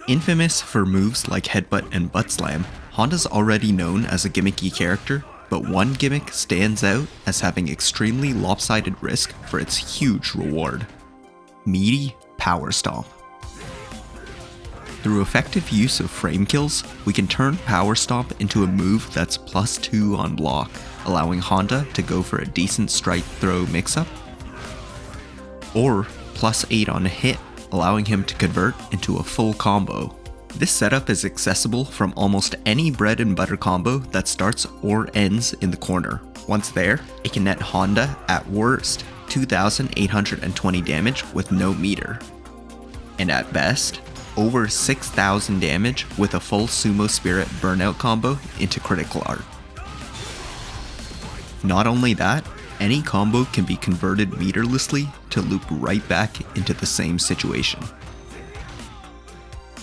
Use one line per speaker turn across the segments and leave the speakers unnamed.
Infamous for moves like headbutt and butt slam, Honda's already known as a gimmicky character, but one gimmick stands out as having extremely lopsided risk for its huge reward. Meaty Power Stomp. Through effective use of frame kills, we can turn Power Stomp into a move that's +2 on block, allowing Honda to go for a decent strike throw mix-up, or +8 on hit, allowing him to convert into a full combo. This setup is accessible from almost any bread and butter combo that starts or ends in the corner. Once there, it can net Honda at worst 2,820 damage with no meter, and at best, over 6,000 damage with a full Sumo Spirit burnout combo into critical art. Not only that, any combo can be converted meterlessly to loop right back into the same situation.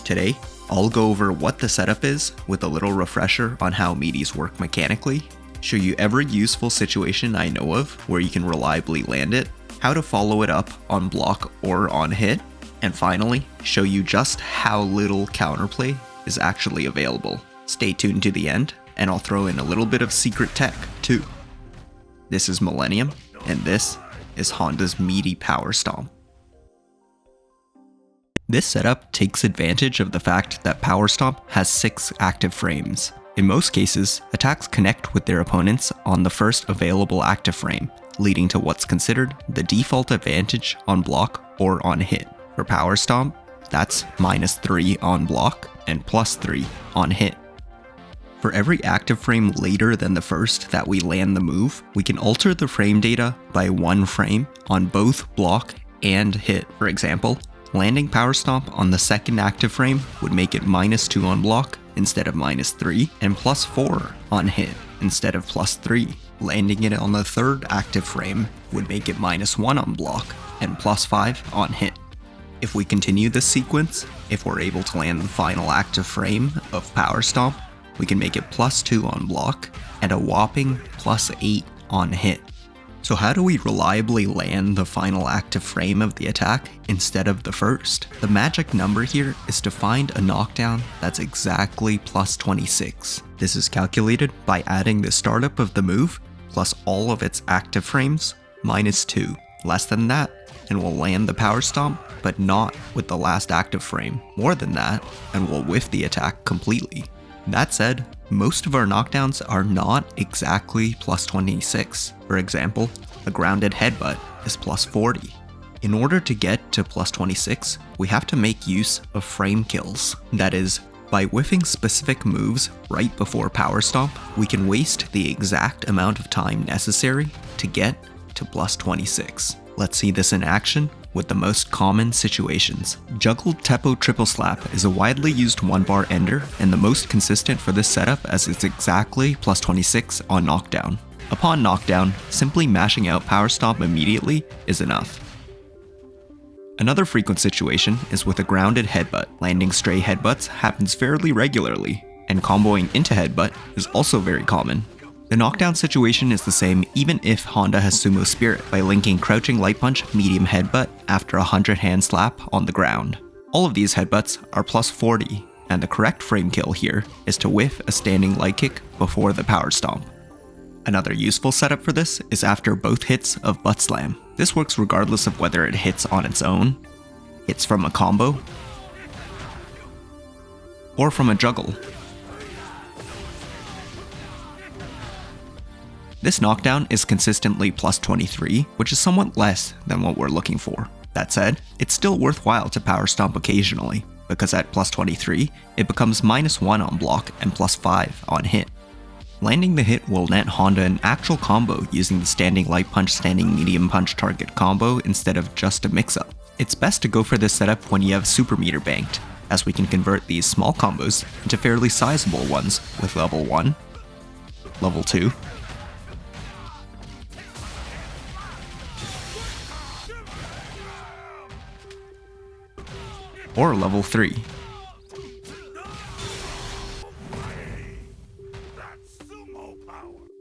Today, I'll go over what the setup is with a little refresher on how Meaties work mechanically, show you every useful situation I know of where you can reliably land it, how to follow it up on block or on hit, and finally, show you just how little counterplay is actually available. Stay tuned to the end, and I'll throw in a little bit of secret tech too. This is Millennium, and this is Honda's Meaty Power Stomp. This setup takes advantage of the fact that Power Stomp has 6 active frames. In most cases, attacks connect with their opponents on the first available active frame, leading to what's considered the default advantage on block or on hit. For Power Stomp, that's -3 on block and +3 on hit. For every active frame later than the first that we land the move, we can alter the frame data by 1 frame on both block and hit. For example, landing Power Stomp on the second active frame would make it -2 on block instead of -3, and +4 on hit instead of +3. Landing it on the third active frame would make it -1 on block and +5 on hit. If we continue this sequence, if we're able to land the final active frame of Power Stomp, we can make it +2 on block and a whopping +8 on hit. So how do we reliably land the final active frame of the attack instead of the first? The magic number here is to find a knockdown that's exactly +26. This is calculated by adding the startup of the move plus all of its active frames -2. Less than that, and we'll land the Power Stomp, but not with the last active frame. More than that, and we'll whiff the attack completely. That said, most of our knockdowns are not exactly +26. For example, a grounded headbutt is +40. In order to get to +26, we have to make use of frame kills. That is, by whiffing specific moves right before Power Stomp, we can waste the exact amount of time necessary to get to +26. Let's see this in action with the most common situations. Juggled Teppo Triple Slap is a widely used 1-bar ender and the most consistent for this setup as it's exactly +26 on knockdown. Upon knockdown, simply mashing out Power Stomp immediately is enough. Another frequent situation is with a grounded headbutt. Landing stray headbutts happens fairly regularly, and comboing into headbutt is also very common. The knockdown situation is the same even if Honda has Sumo Spirit by linking Crouching Light Punch medium headbutt after a 100 hand slap on the ground. All of these headbutts are +40, and the correct frame kill here is to whiff a standing light kick before the Power Stomp. Another useful setup for this is after both hits of Butt Slam. This works regardless of whether it hits on its own, hits from a combo, or from a juggle. This knockdown is consistently +23, which is somewhat less than what we're looking for. That said, it's still worthwhile to Power Stomp occasionally, because at +23, it becomes -1 on block and +5 on hit. Landing the hit will net Honda an actual combo using the Standing Light Punch, Standing Medium Punch target combo instead of just a mix-up. It's best to go for this setup when you have Super Meter banked, as we can convert these small combos into fairly sizable ones with level 1, level 2, or level 3.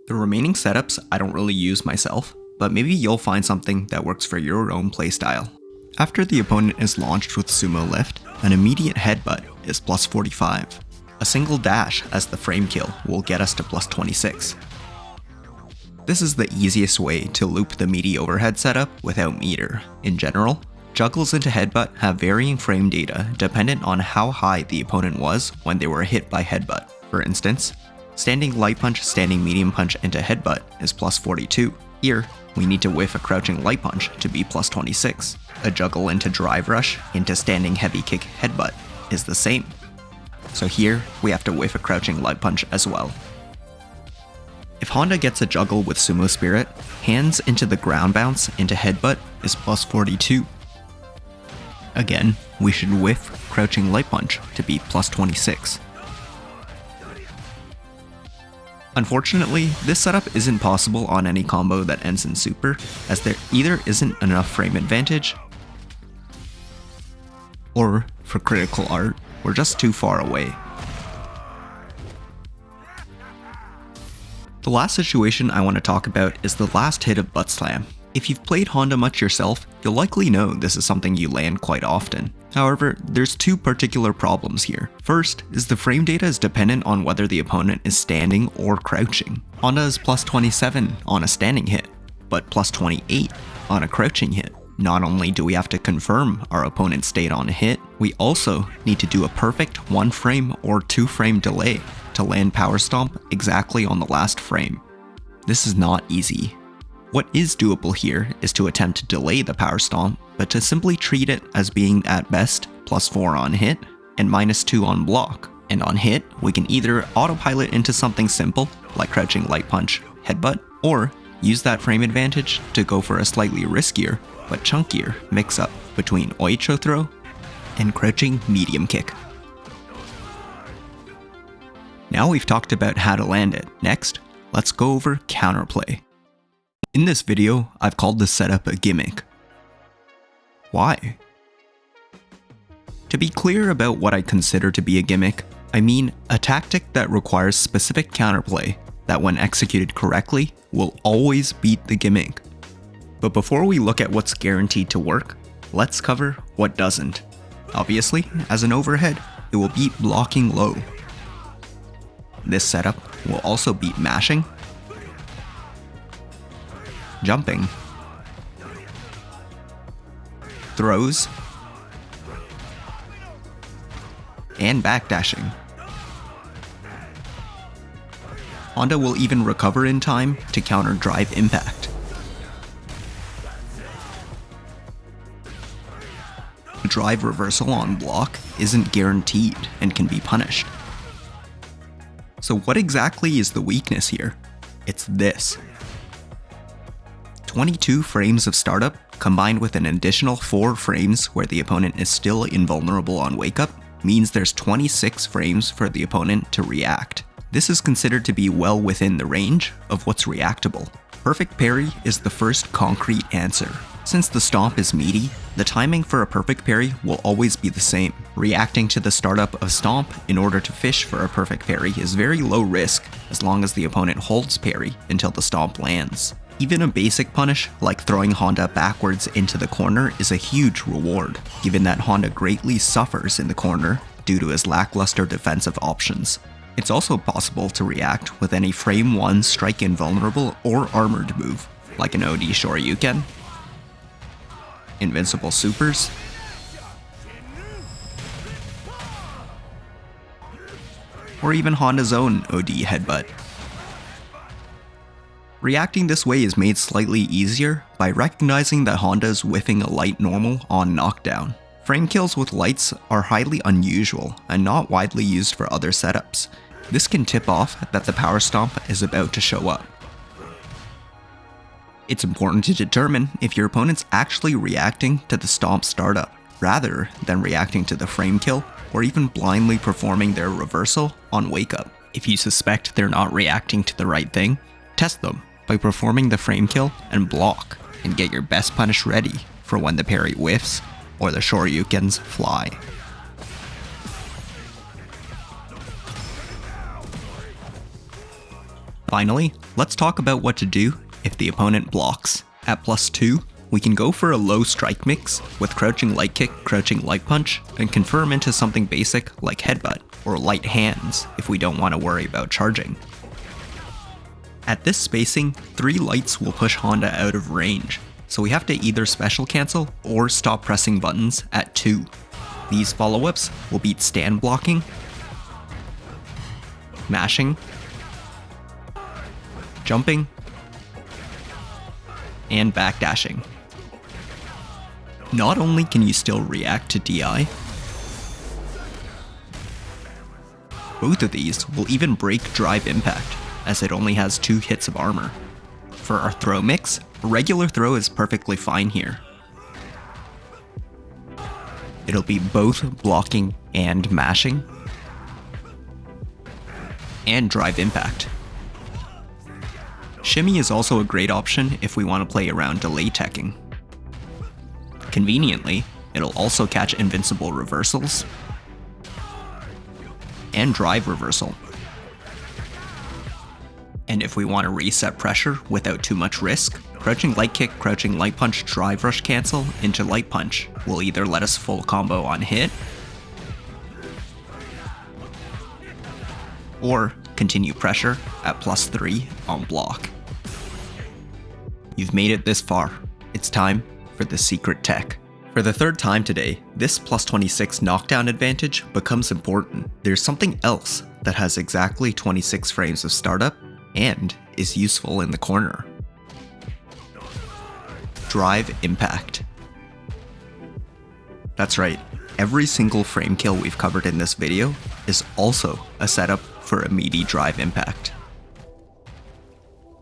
The remaining setups I don't really use myself, but maybe you'll find something that works for your own playstyle. After the opponent is launched with Sumo Lift, an immediate headbutt is plus 45. A single dash as the frame kill will get us to plus 26. This is the easiest way to loop the Meaty overhead setup without meter. In general, juggles into headbutt have varying frame data dependent on how high the opponent was when they were hit by headbutt. For instance, standing light punch, standing medium punch into headbutt is plus 42. Here, we need to whiff a crouching light punch to be plus 26. A juggle into drive rush into standing heavy kick headbutt is the same. So here, we have to whiff a crouching light punch as well. If Honda gets a juggle with Sumo Spirit, hands into the ground bounce into headbutt is plus 42. Again, we should whiff crouching light punch to be plus 26. Unfortunately, this setup isn't possible on any combo that ends in super, as there either isn't enough frame advantage, or for critical art, we're just too far away. The last situation I want to talk about is the last hit of butt slam. If you've played Honda much yourself, you'll likely know this is something you land quite often. However, there's two particular problems here. First is the frame data is dependent on whether the opponent is standing or crouching. Honda is plus 27 on a standing hit, but plus 28 on a crouching hit. Not only do we have to confirm our opponent's state on a hit, we also need to do a perfect 1 frame or 2 frame delay to land Power Stomp exactly on the last frame. This is not easy. What is doable here is to attempt to delay the Power Stomp, but to simply treat it as being at best plus 4 on hit and minus 2 on block. And on hit, we can either autopilot into something simple, like crouching light punch, headbutt, or use that frame advantage to go for a slightly riskier, but chunkier mix-up between Oicho throw and crouching medium kick. Now we've talked about how to land it. Next, let's go over Counterplay. In this video, I've called this setup a gimmick. Why? To be clear about what I consider to be a gimmick, I mean a tactic that requires specific counterplay that when executed correctly, will always beat the gimmick. But before we look at what's guaranteed to work, let's cover what doesn't. Obviously, as an overhead, it will beat blocking low. This setup will also beat mashing, jumping, throws, and backdashing. Honda will even recover in time to counter drive impact. Drive reversal on block isn't guaranteed and can be punished. So what exactly is the weakness here? It's this. 22 frames of startup combined with an additional 4 frames where the opponent is still invulnerable on wake up means there's 26 frames for the opponent to react. This is considered to be well within the range of what's reactable. Perfect parry is the first concrete answer. Since the stomp is meaty, the timing for a perfect parry will always be the same. Reacting to the startup of stomp in order to fish for a perfect parry is very low risk as long as the opponent holds parry until the stomp lands. Even a basic punish like throwing Honda backwards into the corner is a huge reward, given that Honda greatly suffers in the corner due to his lackluster defensive options. It's also possible to react with any frame 1 strike invulnerable or armored move, like an OD Shoryuken, invincible supers, or even Honda's own OD headbutt. Reacting this way is made slightly easier by recognizing that Honda is whiffing a light normal on knockdown. Frame kills with lights are highly unusual and not widely used for other setups. This can tip off that the Power Stomp is about to show up. It's important to determine if your opponent's actually reacting to the stomp startup, rather than reacting to the frame kill or even blindly performing their reversal on wake up. If you suspect they're not reacting to the right thing, test them by performing the frame kill and block, and get your best punish ready for when the parry whiffs or the Shoryukens fly. Finally, let's talk about what to do if the opponent blocks. At +2, we can go for a low strike mix with crouching light kick, crouching light punch, and confirm into something basic like headbutt or light hands if we don't want to worry about charging. At this spacing, 3 lights will push Honda out of range, so we have to either special cancel or stop pressing buttons at 2. These follow-ups will beat stand blocking, mashing, jumping, and backdashing. Not only can you still react to DI, both of these will even break drive impact, as it only has 2 hits of armor. For our throw mix, a regular throw is perfectly fine here. It'll be both blocking and mashing, and drive impact. Shimmy is also a great option if we want to play around delay teching. Conveniently, it'll also catch invincible reversals and drive reversal. And if we want to reset pressure without too much risk, crouching light kick, crouching light punch, drive rush cancel into light punch will either let us full combo on hit, or continue pressure at +3 on block. You've made it this far. It's time for the secret tech. For the 3rd time today, this +26 knockdown advantage becomes important. There's something else that has exactly 26 frames of startup and is useful in the corner. Drive impact. That's right, every single frame kill we've covered in this video is also a setup for a meaty drive impact.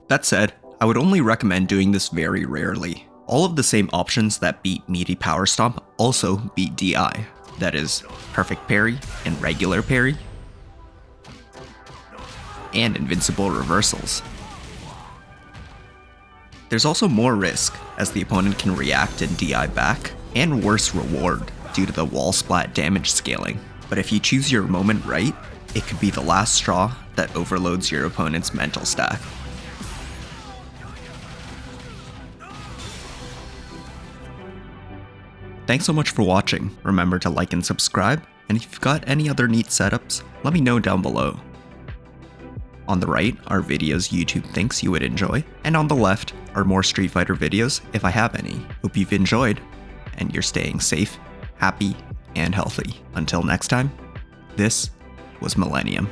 That said, I would only recommend doing this very rarely. All of the same options that beat Meaty Power Stomp also beat DI, that is, perfect parry and regular parry, and invincible reversals. There's also more risk, as the opponent can react and DI back, and worse reward due to the wall splat damage scaling. But if you choose your moment right, it could be the last straw that overloads your opponent's mental stack. Thanks so much for watching. Remember to like and subscribe, and if you've got any other neat setups, let me know down below. On the right are videos YouTube thinks you would enjoy, and on the left are more Street Fighter videos if I have any. Hope you've enjoyed, and you're staying safe, happy, and healthy. Until next time, this was Millennium.